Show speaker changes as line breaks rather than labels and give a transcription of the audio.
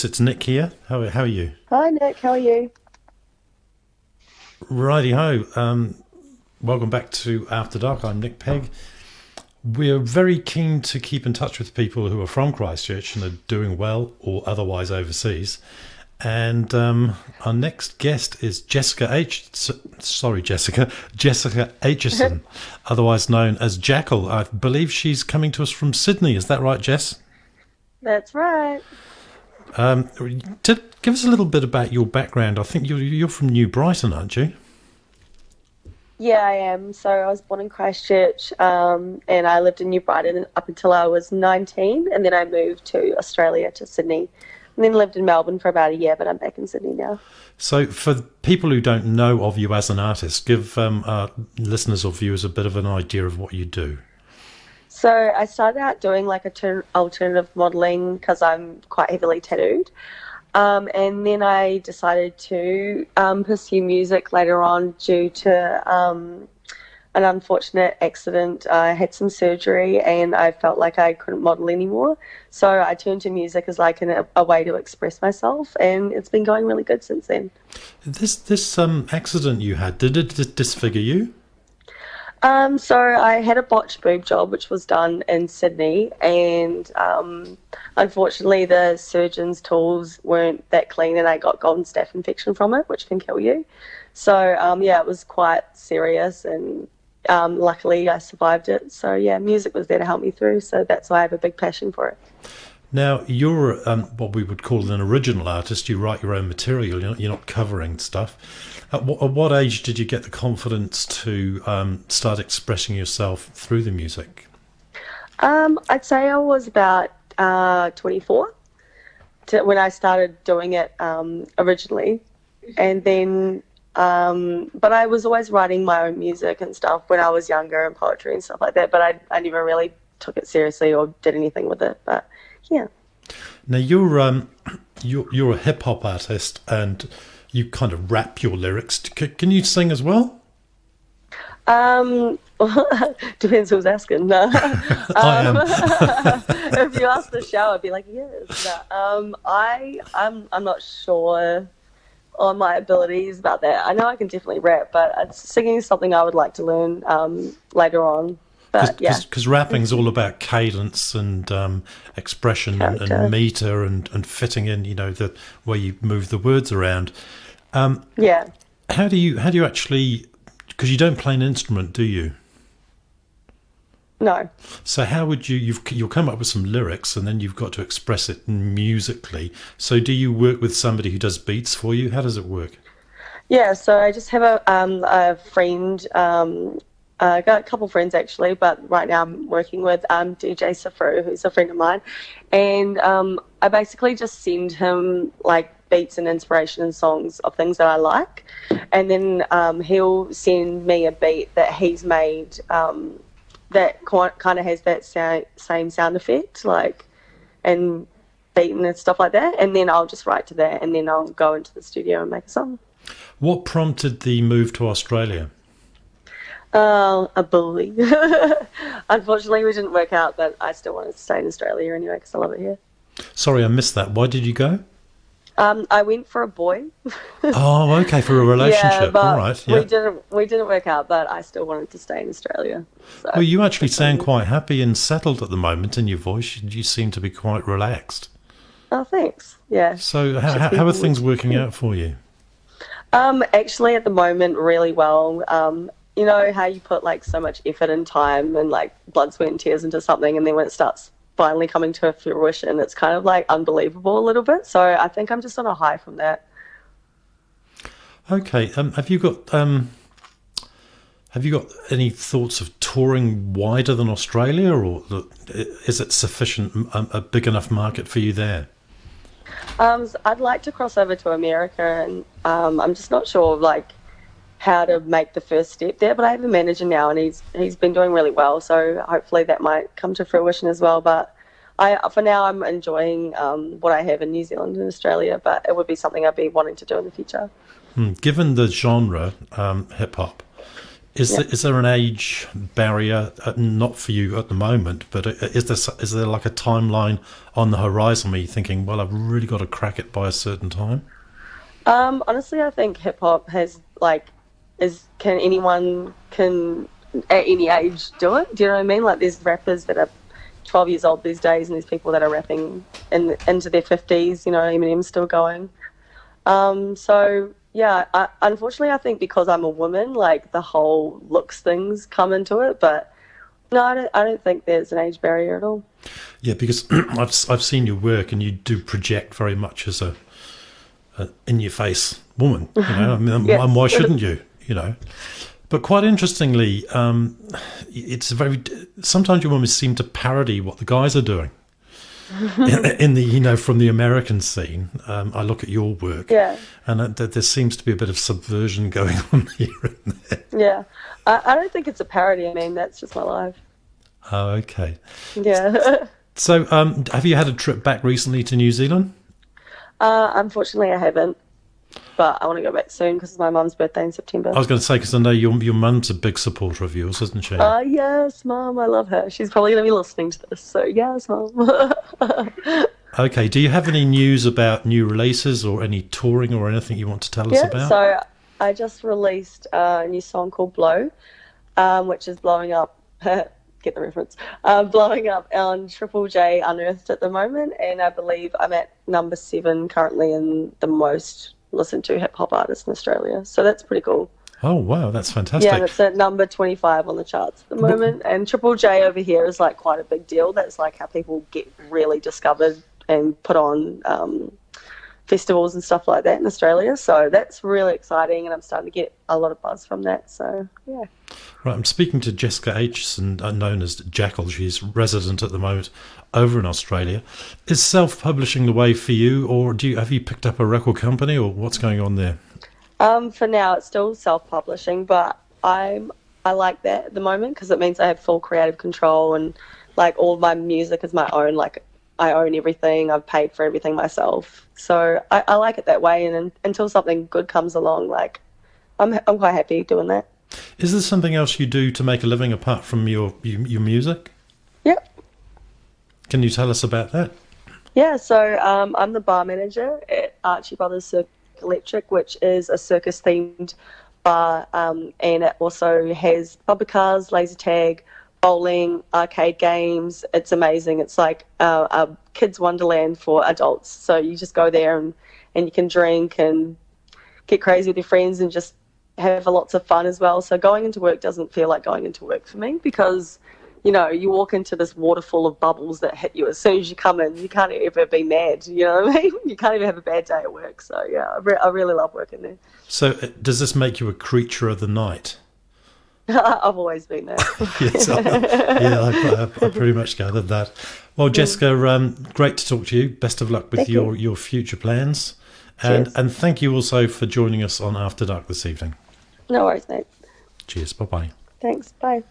It's Nick here. How are you?
Hi Nick, how are you?
Righty ho. Welcome back to After Dark. I'm Nic Pegg. We're very keen to keep in touch with people who are from Christchurch and are doing well or otherwise overseas. And our next guest is Jessica Aitchison, otherwise known as Jackel. I believe she's coming to us from Sydney. Is that right, Jess?
That's right.
Um, Give us a little bit about your background. I think you're from New Brighton, aren't you?
Yeah, I am. So I was born in Christchurch, and I lived in New Brighton up until I was 19, and then I moved to Australia, to Sydney, and then lived in Melbourne for about a year, but I'm back in Sydney now.
So, for the people who don't know of you as an artist, give our listeners or viewers a bit of an idea of what you do.
So I started out doing like alternative modelling because I'm quite heavily tattooed. And then I decided to pursue music later on due to an unfortunate accident. I had some surgery and I felt like I couldn't model anymore. So I turned to music as like a way to express myself, and it's been going really good since then.
This accident you had, did it disfigure you?
So I had a botched boob job, which was done in Sydney, and unfortunately the surgeon's tools weren't that clean, and I got golden staph infection from it, which can kill you. So yeah, it was quite serious, and luckily I survived it. So yeah, music was there to help me through, so that's why I have a big passion for it.
Now, you're what we would call an original artist. You write your own material. You're not covering stuff. At what age did you get the confidence to start expressing yourself through the music?
I'd say I was about 24 when I started doing it originally, and then but I was always writing my own music and stuff when I was younger, and poetry and stuff like that, but I never really took it seriously or did anything with it. But yeah.
Now, you're a hip hop artist, and you kind of rap your lyrics. Can you sing as well?
Um, Depends who's asking. No.
I am.
If you ask the show, I'd be like, yes. No. I'm not sure on my abilities about that. I know I can definitely rap, but singing is something I would like to learn later on. But yeah,
Because rapping's all about cadence and expression and
character.
meter and fitting in, the way you move the words around.
Yeah.
How do you actually? Because you don't play an instrument, do you?
No.
So how would you'll come up with some lyrics and then you've got to express it musically. So do you work with somebody who does beats for you? How does it work?
Yeah. So I just have a friend. I got a couple friends actually, but right now I'm working with DJ Safru, who's a friend of mine, and I basically just send him like beats and inspiration and songs of things that I like, and then he'll send me a beat that he's made that kind of has that same sound effect, like and beat and stuff like that, and then I'll just write to that, and then I'll go into the studio and make a song.
What prompted the move to Australia?
A bully. Unfortunately, we didn't work out, but I still wanted to stay in Australia anyway because I love it here.
Sorry, I missed that. Why did you go?
I went for a boy.
Oh, okay, for a
Yeah,
relationship. All
but
right,
we
yeah.
didn't work out. But I still wanted to stay in Australia.
Well,
So
you actually
that's what I
sound
did.
quite happy and settled at the moment in your voice. You seem to be quite relaxed.
Oh, thanks. Yeah,
So,
should
how are
people
things
would.
working out for you?
Actually, at the moment, really well. You know how you put like so much effort and time and like blood, sweat, and tears into something, and then when it starts finally coming to fruition, it's kind of like unbelievable a little bit. So I think I'm just on a high from that.
Okay, have you got any thoughts of touring wider than Australia, or is it sufficient, a big enough market for you there?
So I'd like to cross over to America, and I'm just not sure like how to make the first step there. But I have a manager now, and he's been doing really well. So hopefully that might come to fruition as well. But for now I'm enjoying what I have in New Zealand and Australia. But it would be something I'd be wanting to do in the future.
Given the genre, hip hop, Is there an age barrier? Not for you at the moment, but is there like a timeline on the horizon where you're thinking, well, I've really got to crack it by a certain time?
Honestly, I think hip hop has like can anyone can at any age do it? Do you know what I mean? Like there's rappers that are 12 years old these days, and there's people that are rapping into their 50s. You know, Eminem's still going. So yeah, unfortunately, I think because I'm a woman, like the whole looks things come into it. But no, I don't think there's an age barrier at all.
Yeah, because I've seen your work, and you do project very much as a in your face woman. You know, I mean,
Yes.
and why shouldn't you? You know. But quite interestingly, it's very. Sometimes your women seem to parody what the guys are doing. In the from the American scene, I look at your work,
Yeah.
and there seems to be a bit of subversion going on here and there.
Yeah. I don't think it's a parody. I mean, that's just my life.
Oh, okay.
Yeah.
So, have you had a trip back recently to New Zealand?
Unfortunately, I haven't, but I want to go back soon because it's my mum's birthday in September.
I was going to say, because I know your mum's a big supporter of yours, isn't she?
Yes, Mum, I love her. She's probably going to be listening to this, so yes, Mum.
Okay. Do you have any news about new releases or any touring or anything you want to tell us about?
So I just released a new song called Blow, which is blowing up. Get the reference. Blowing up on Triple J Unearthed at the moment, and I believe I'm at number 7 currently in the most listened to hip hop artist in Australia. So that's pretty cool.
Oh, wow, that's fantastic.
Yeah, and it's at number 25 on the charts at the moment. And Triple J over here is like quite a big deal. That's like how people get really discovered and put on festivals and stuff like that in Australia. So that's really exciting, and I'm starting to get a lot of buzz from that. So yeah.
Right, I'm speaking to Jessica Aitchison, known as Jackel. She's resident at the moment over in Australia. Is self-publishing the way for you, or have you picked up a record company, or what's going on there?
For now, it's still self-publishing, but I like that at the moment because it means I have full creative control, and like all of my music is my own. Like I own everything. I've paid for everything myself, so I like it that way. And until something good comes along, like I'm quite happy doing that.
Is there something else you do to make a living apart from your music?
Yep.
Can you tell us about that?
Yeah, so I'm the bar manager at Archie Brothers Circus Electric, which is a circus-themed bar, and it also has bumper cars, laser tag, bowling, arcade games. It's amazing. It's like a kids' wonderland for adults. So you just go there and you can drink and get crazy with your friends and just have lots of fun as well. So going into work doesn't feel like going into work for me because, you know, you walk into this water full of bubbles that hit you as soon as you come in. You can't ever be mad, you know what I mean? You can't even have a bad day at work. So, yeah, I really love working there.
So does this make you a creature of the night?
I've always been there.
Yes, I pretty much gathered that. Well, Jessica, great to talk to you. Best of luck with your future plans. And thank you also for joining us on After Dark this evening.
No worries, mate.
Cheers. Bye-bye.
Thanks. Bye.